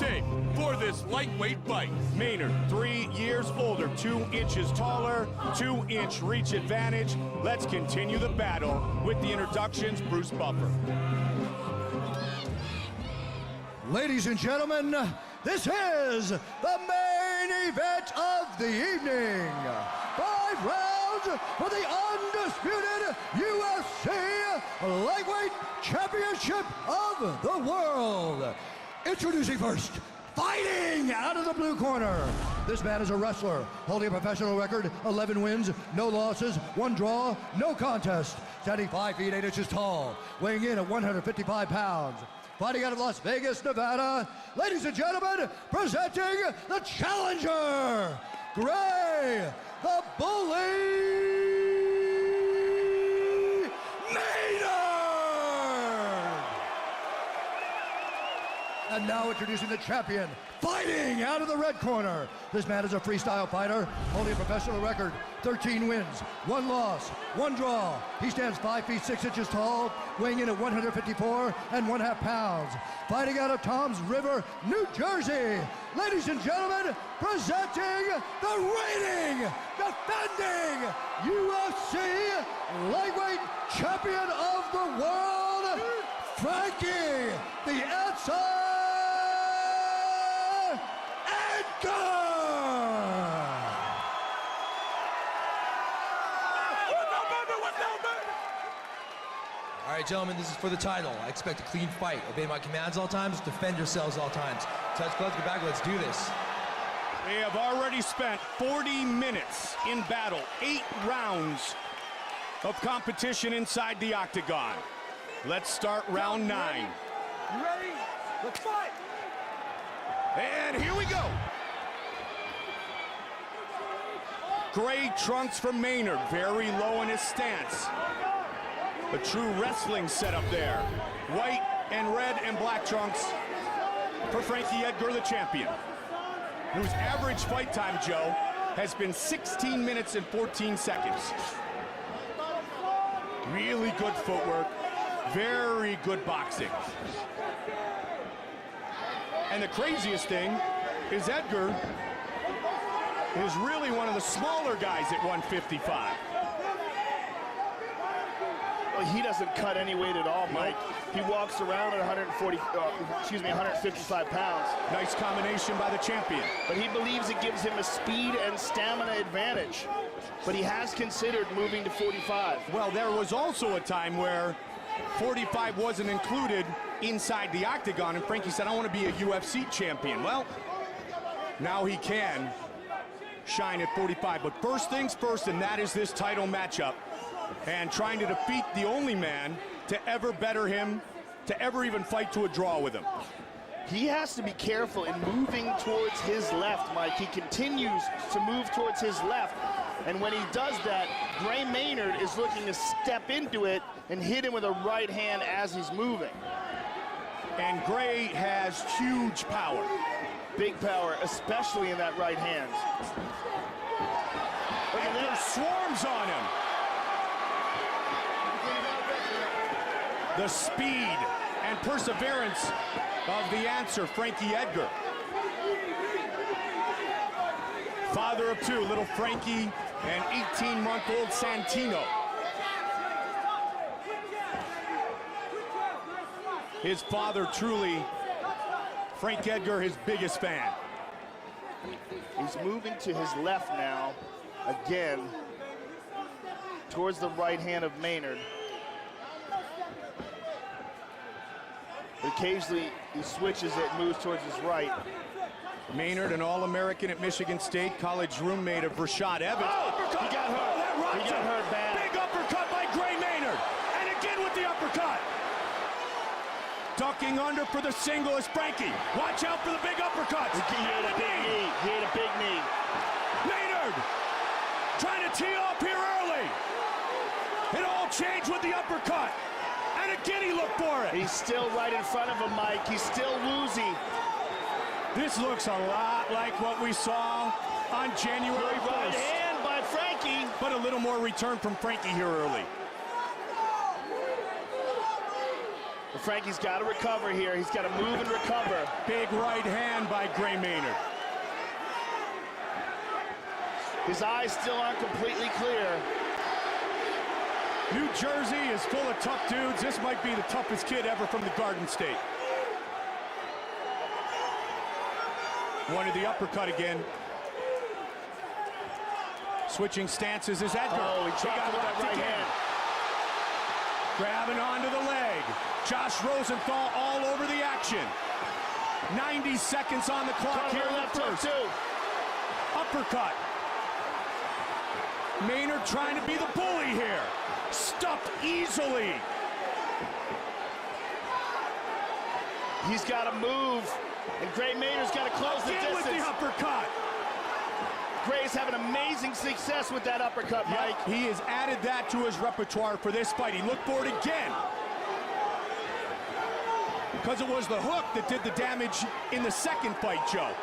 tape for this lightweight fight. Maynard, 3 years older, 2 inches taller, 2-inch reach advantage. Let's continue the battle with the introductions. Bruce Buffer. Ladies and gentlemen, this is the main event of the evening. 5 rounds for the undisputed UFC Lightweight Championship of the World. Introducing first, fighting out of the blue corner. This man is a wrestler, holding a professional record, 11 wins, no losses, 1 draw, no contest. Standing 5 feet 8 inches tall, weighing in at 155 pounds. Fighting out of Las Vegas, Nevada, ladies and gentlemen, presenting the challenger, Gray, the Bully Maynard! And now introducing the champion, fighting out of the red corner. This man is a freestyle fighter, holding a professional record, 13 wins, 1 loss, 1 draw. He stands 5 feet 6 inches tall, weighing in at 154 1/2 pounds. Fighting out of Toms River, New Jersey. Ladies and gentlemen, presenting the reigning, defending UFC lightweight champion of the world, Frankie, the answer, Edgar! All right, gentlemen, this is for the title. I expect a clean fight. Obey my commands all times, defend yourselves all times. Touch gloves, get back, let's do this. We have already spent 40 minutes in battle, 8 rounds of competition inside the octagon. Let's start round 9. You ready? Let's fight! And here we go. Gray trunks for Maynard, very low in his stance. A true wrestling setup there. White and red and black trunks for Frankie Edgar, the champion, whose average fight time, Joe, has been 16 minutes and 14 seconds. Really good footwork, very good boxing. And the craziest thing is Edgar is really one of the smaller guys at 155. He doesn't cut any weight at all, Mike. He walks around at 155 pounds. Nice combination by the champion. But he believes it gives him a speed and stamina advantage. But he has considered moving to 45. Well, there was also a time where 45 wasn't included inside the octagon, and Frankie said, I want to be a UFC champion. Well, now he can shine at 45. But first things first, and that is this title matchup. And trying to defeat the only man to ever better him, to ever even fight to a draw with him. He has to be careful in moving towards his left, Mike. He continues to move towards his left. And when he does that, Gray Maynard is looking to step into it and hit him with a right hand as he's moving. And Gray has huge power. Big power, especially in that right hand. Edgar swarms on him. The speed and perseverance of the answer, Frankie Edgar. Father of 2, little Frankie and 18-month-old Santino. His father, truly, Frank Edgar, his biggest fan. He's moving to his left now, again, towards the right hand of Maynard. Occasionally, he switches it, moves towards his right. Maynard, an All-American at Michigan State, college roommate of Rashad Evans. Oh, he got hurt. He got hurt bad. Big uppercut by Gray Maynard. And again with the uppercut. Ducking under for the single is Frankie. Watch out for the big uppercuts. He hit a big knee. He hit a big knee. Maynard trying to tee off here early. It all changed with the uppercut. And again, he looked for it. He's still right in front of him, Mike. He's still woozy. This looks a lot like what we saw on January 1st. Right hand by Frankie. But a little more return from Frankie here early. Frankie's got to recover here. He's got to move and recover. Big right hand by Gray Maynard. His eyes still aren't completely clear. New Jersey is full of tough dudes. This might be the toughest kid ever from the Garden State. Wanted the uppercut again. Switching stances is Edgar. Oh, he dropped got with that right hand. Grabbing onto the leg. Josh Rosenthal all over the action. 90 seconds on the clock here in the first. Uppercut. Maynard trying to be the bully here. Stuffed easily. He's got to move, and Gray Maynard's got to close the distance. With the uppercut. Gray's having amazing success with that uppercut, Mike. Yep, he has added that to his repertoire for this fight. He looked for it again. Because it was the hook that did the damage in the second fight, Joe.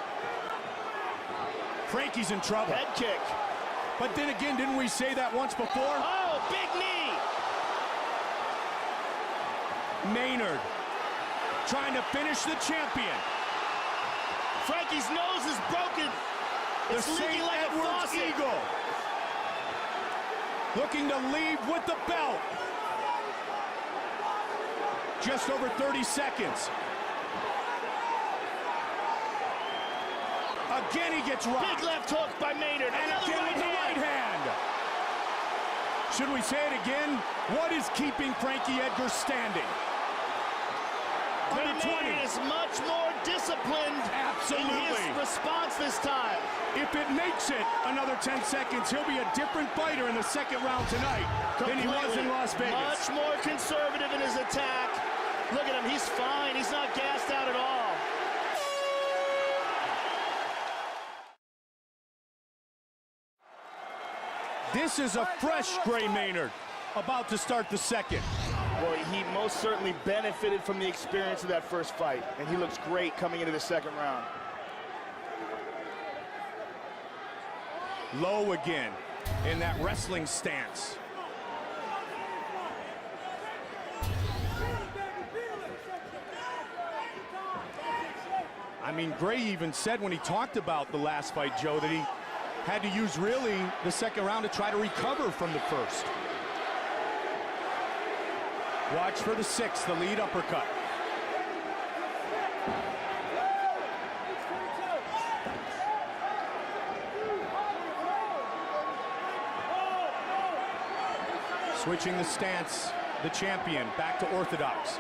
Frankie's in trouble. Head kick. But then again, didn't we say that once before? Oh, big knee! Maynard trying to finish the champion. Frankie's nose is broken. It's leaking like a faucet. Eagle. Looking to leave with the belt. Just over 30 seconds. Again, he gets rocked. Big left hook by Maynard. And another again right with the right hand. Should we say it again? What is keeping Frankie Edgar standing? Under 20. Maynard is much more disciplined Absolutely. in his response this time. If it makes it another 10 seconds, he'll be a different fighter in the second round tonight than he was in Las Vegas. Much more conservative in his attack. Look at him, he's fine. He's not gassed out at all. This is a fresh Gray Maynard about to start the second. Well, he most certainly benefited from the experience of that first fight, and he looks great coming into the second round. Low again in that wrestling stance. I mean, Gray even said when he talked about the last fight, Joe, that he had to use really the second round to try to recover from the first. Watch for the sixth, the lead uppercut. Switching the stance, the champion back to orthodox.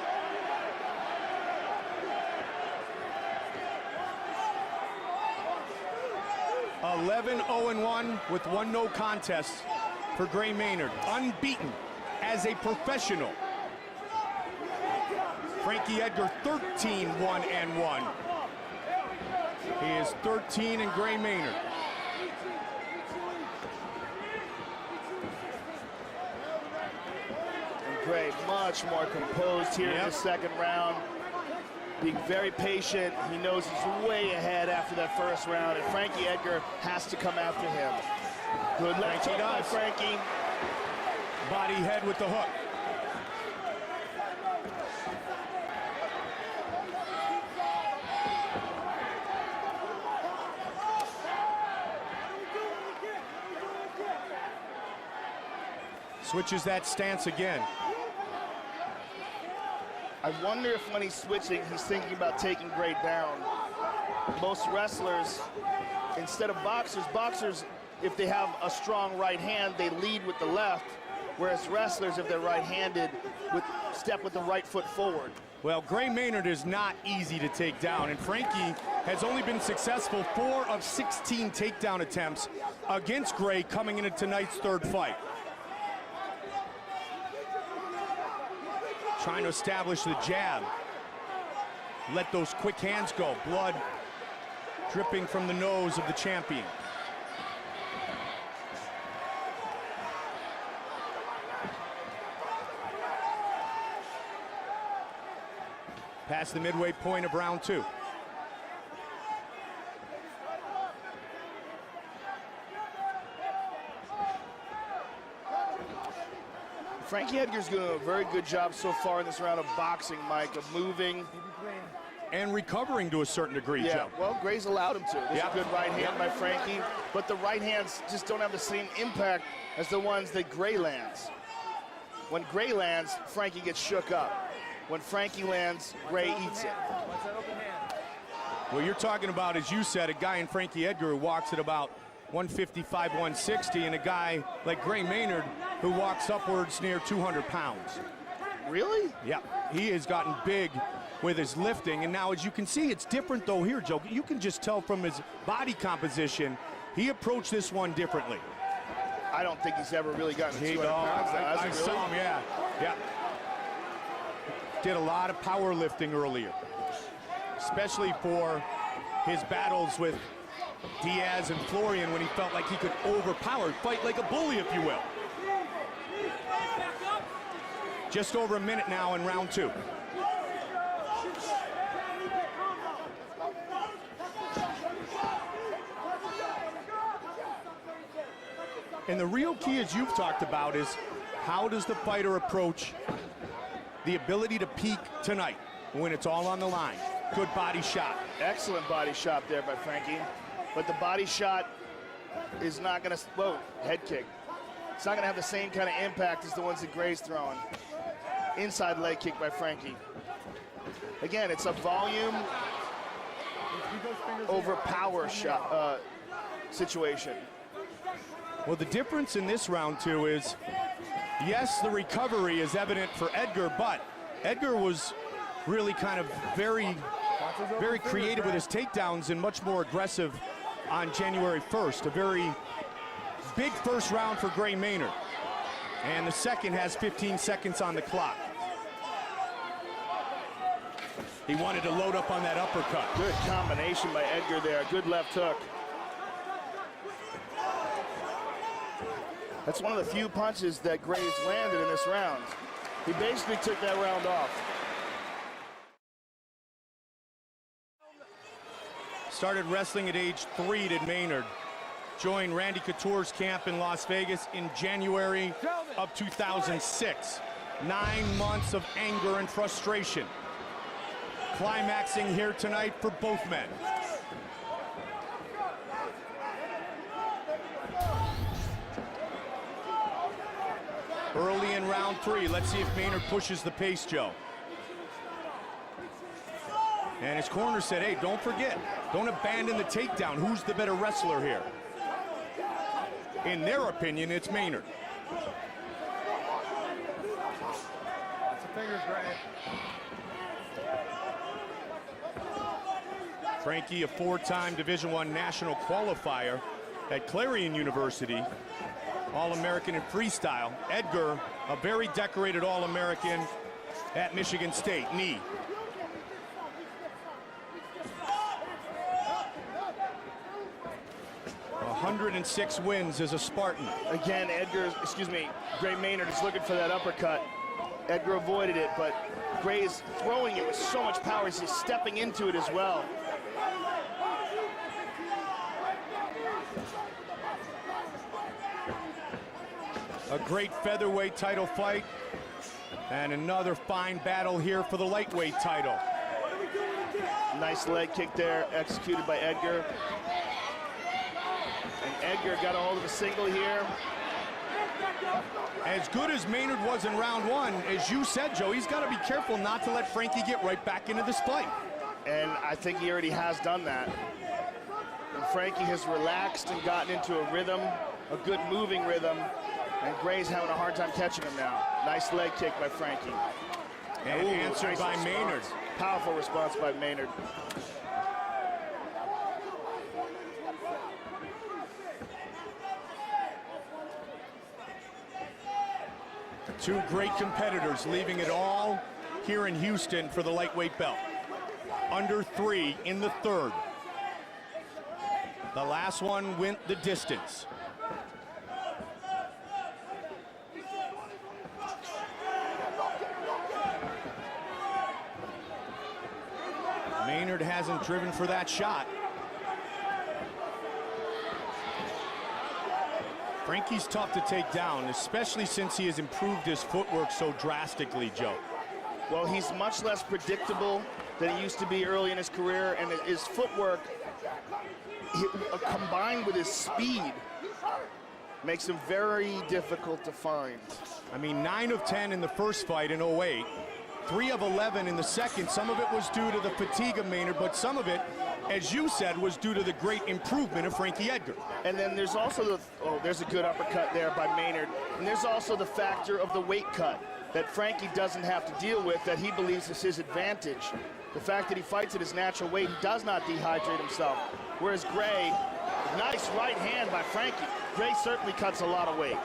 (11-0-1) with one no contest for Gray Maynard. Unbeaten as a professional. Frankie Edgar 13-1-1. He is 13 in Gray Maynard. And Gray much more composed here in the second round. Being very patient. He knows he's way ahead after that first round, and Frankie Edgar has to come after him. Good left hook by Frankie. Body head with the hook. Switches that stance again. I wonder if when he's switching, he's thinking about taking Gray down. Most wrestlers, instead of boxers, if they have a strong right hand, they lead with the left, whereas wrestlers, if they're right-handed, step with the right foot forward. Well, Gray Maynard is not easy to take down, and Frankie has only been successful 4 of 16 takedown attempts against Gray coming into tonight's third fight. Trying to establish the jab. Let those quick hands go. Blood dripping from the nose of the champion. Past the midway point of round 2. Frankie Edgar's doing a very good job so far in this round of boxing, Mike, of moving. And recovering to a certain degree, Yeah, Joe. well, Gray's allowed him to. There's Yeah. a good right hand by Frankie, but the right hands just don't have the same impact as the ones that Gray lands. When Gray lands, Frankie gets shook up. When Frankie lands, Gray eats it. What you're talking about, as you said, a guy in Frankie Edgar who walks at about 155, 160, and a guy like Gray Maynard who walks upwards near 200 pounds. Really? Yeah, he has gotten big with his lifting, and now as you can see, it's different though here, Joe. You can just tell from his body composition, he approached this one differently. I don't think he's ever really gotten to 200 I pounds. saw him, yeah. Did a lot of powerlifting earlier, especially for his battles with Diaz and Florian when he felt like he could overpower, fight like a bully, if you will. Just over a minute now in round 2. And the real key, as you've talked about, is how does the fighter approach the ability to peak tonight when it's all on the line? Good body shot. Excellent body shot there by Frankie. But the body shot is not going to, whoa, head kick. It's not going to have the same kind of impact as the ones that Gray's throwing. Inside leg kick by Frankie. Again, it's a volume over power shot situation. Well, the difference in this round, too, is, yes, the recovery is evident for Edgar, but Edgar was really kind of very creative with his takedowns and much more aggressive on January 1st. A very big first round for Gray Maynard. And the second has 15 seconds on the clock. He wanted to load up on that uppercut. Good combination by Edgar there. Good left hook. That's one of the few punches that Gray's landed in this round. He basically took that round off. Started wrestling at age 3, did Maynard. Joined Randy Couture's camp in Las Vegas in January of 2006. 9 months of anger and frustration. Climaxing here tonight for both men. Early in round 3, let's see if Maynard pushes the pace, Joe. And his corner said, hey, don't forget, don't abandon the takedown. Who's the better wrestler here? In their opinion, it's Maynard. Lots of fingers, Gray. Frankie, a 4-time Division I national qualifier at Clarion University, All-American in freestyle. Edgar, a very decorated All-American at Michigan State, knee. .106 wins as a Spartan. Again, Gray Maynard is looking for that uppercut. Edgar avoided it, but Gray is throwing it with so much power. He's stepping into it as well. A great featherweight title fight. And another fine battle here for the lightweight title. Nice leg kick there, executed by Edgar. And Edgar got a hold of a single here. As good as Maynard was in round 1, as you said, Joe, he's got to be careful not to let Frankie get right back into this fight. And I think he already has done that. And Frankie has relaxed and gotten into a rhythm, a good moving rhythm. And Gray's having a hard time catching him now. Nice leg kick by Frankie. And answered nice by response. Maynard. Powerful response by Maynard. Two great competitors leaving it all here in Houston for the lightweight belt. Under 3 in the 3rd. The last one went the distance. Maynard hasn't driven for that shot. Frankie's tough to take down, especially since he has improved his footwork so drastically, Joe. Well, he's much less predictable than he used to be early in his career, and his footwork, combined with his speed, makes him very difficult to find. I mean, 9 of 10 in the first fight in 08, 3 of 11 in the second. Some of it was due to the fatigue of Maynard, but some of it, as you said, was due to the great improvement of Frankie Edgar. And then there's also there's a good uppercut there by Maynard. And there's also the factor of the weight cut that Frankie doesn't have to deal with, that he believes is his advantage. The fact that he fights at his natural weight, he does not dehydrate himself. Whereas Gray, nice right hand by Frankie. Gray certainly cuts a lot of weight.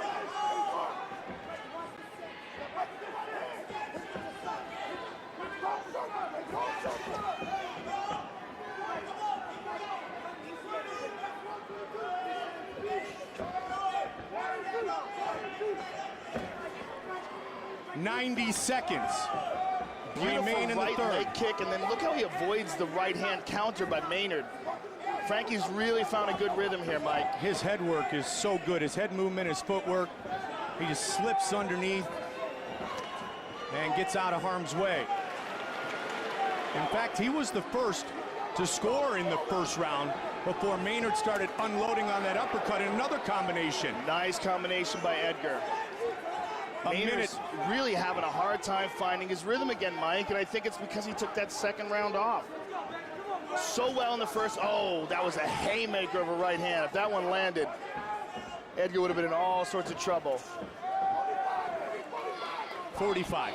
"90 seconds remain in the Beautiful right third." leg kick, and then look how he avoids the right hand counter by Maynard. Frankie's really found a good rhythm here, Mike. His head work is so good. His head movement, his footwork. He just slips underneath and gets out of harm's way. In fact, he was the first to score in the first round before Maynard started unloading on that uppercut in another combination. Nice combination by Edgar. Maynard's really having a hard time finding his rhythm again, Mike, and I think it's because he took that second round off. So well in the first. Oh, that was a haymaker of a right hand. If that one landed, Edgar would have been in all sorts of trouble. 45.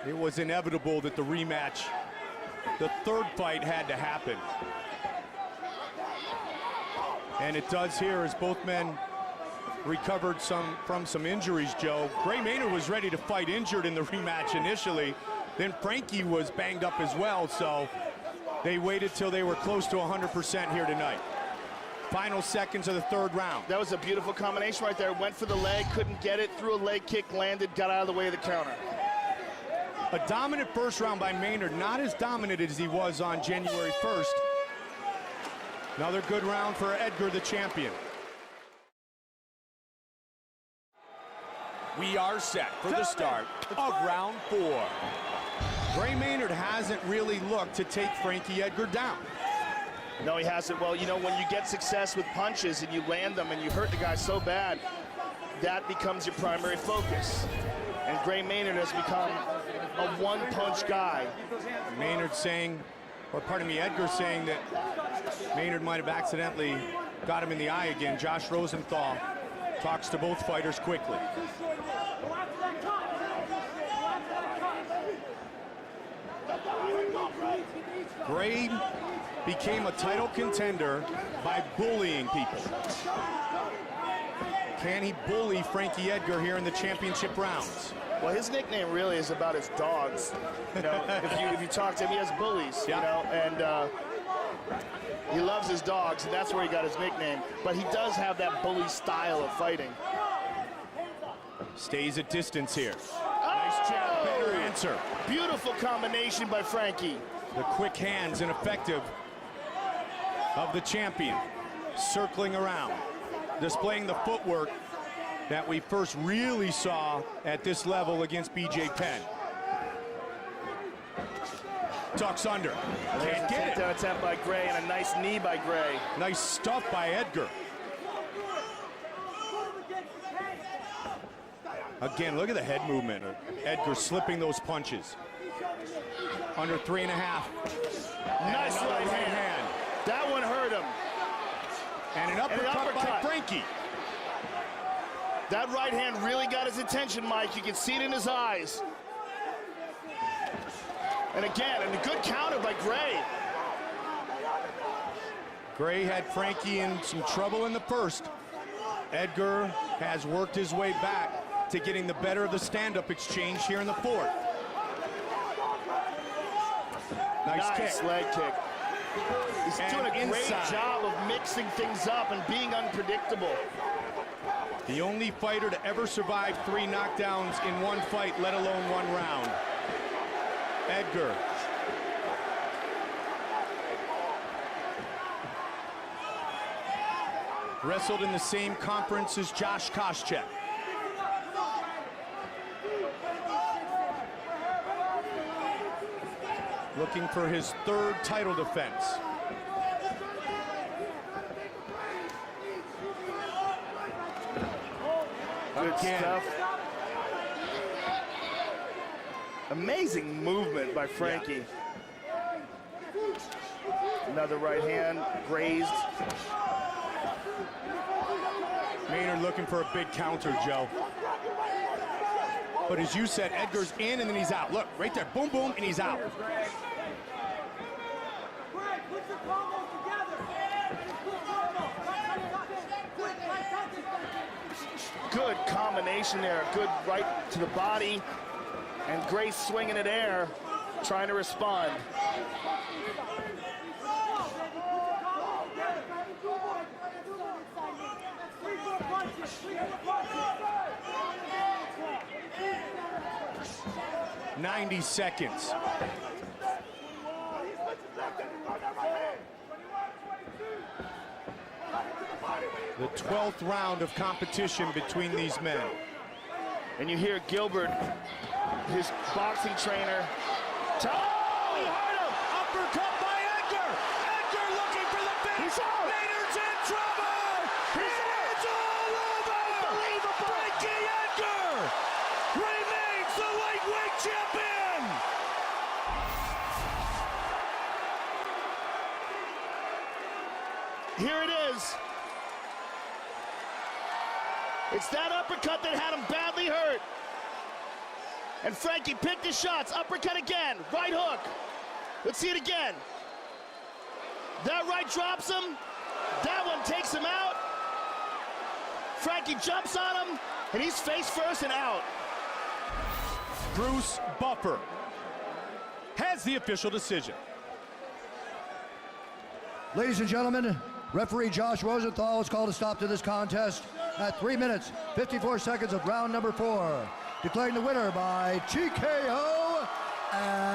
It was inevitable that the rematch, the third fight, had to happen. And it does here as both men recovered from some injuries, Joe. Gray Maynard was ready to fight injured in the rematch initially. Then Frankie was banged up as well, so they waited till they were close to 100% here tonight. Final seconds of the third round. That was a beautiful combination right there. Went for the leg, couldn't get it, threw a leg kick, landed, got out of the way of the counter. A dominant first round by Maynard, not as dominant as he was on January 1st. Another good round for Edgar, the champion. We are set for the start of round 4. Gray Maynard hasn't really looked to take Frankie Edgar down. No, he hasn't. Well, you know, when you get success with punches and you land them and you hurt the guy so bad, that becomes your primary focus. And Gray Maynard has become a one-punch guy. Maynard saying, or pardon me, Edgar saying that Maynard might have accidentally got him in the eye again. Josh Rosenthal talks to both fighters quickly. Gray became a title contender by bullying people. Can he bully Frankie Edgar here in the championship rounds? Well, his nickname really is about his dogs. You know, if you talk to him, he has bullies. Yeah. You know, and he loves his dogs, and that's where he got his nickname. But he does have that bully style of fighting. Stays at distance here. Nice jab, better answer. Beautiful combination by Frankie. The quick hands and effective of the champion. Circling around, displaying the footwork that we first really saw at this level against B.J. Penn. Tucks under. Can't get it. Takedown attempt by Gray and a nice knee by Gray. Nice stuff by Edgar. Again, look at the head movement. Edgar slipping those punches. Under 3.5. Nice right hand. That one hurt him. And an uppercut by Frankie. That right hand really got his attention, Mike. You can see it in his eyes. And again, and a good counter by Gray. Gray had Frankie in some trouble in the first. Edgar has worked his way back to getting the better of the stand-up exchange here in the fourth. Nice kick. Leg kick. He's And doing a great inside. job of mixing things up and being unpredictable. The only fighter to ever survive 3 knockdowns in one fight, let alone one round. Edgar. Wrestled in the same conference as Josh Koscheck. Looking for his third title defense. Good Again. stuff. Amazing movement by Frankie. Another right hand, grazed. Maynard looking for a big counter, Joe. But as you said, Edgar's in and then he's out. Look, right there, boom, boom, and he's out. Good combination there. Good right to the body. And Grace swinging it air, trying to respond. "90 seconds. The 12th round of competition between these men. And you hear Gilbert, his boxing trainer. Oh, he hurt him! Uppercut by Edgar. Edgar looking for the finish. He's out. Maynard's in trouble. It's all over. Unbelievable. Frankie Edgar remains the lightweight champion. Here it is. It's that uppercut that had him badly hurt. And Frankie picked his shots. Uppercut again. Right hook. Let's see it again. That right drops him. That one takes him out. Frankie jumps on him, and he's face first and out. Bruce Buffer has the official decision. Ladies and gentlemen, referee Josh Rosenthal has called a stop to this contest at 3 minutes, 54 seconds of round number 4. Declaring the winner by TKO and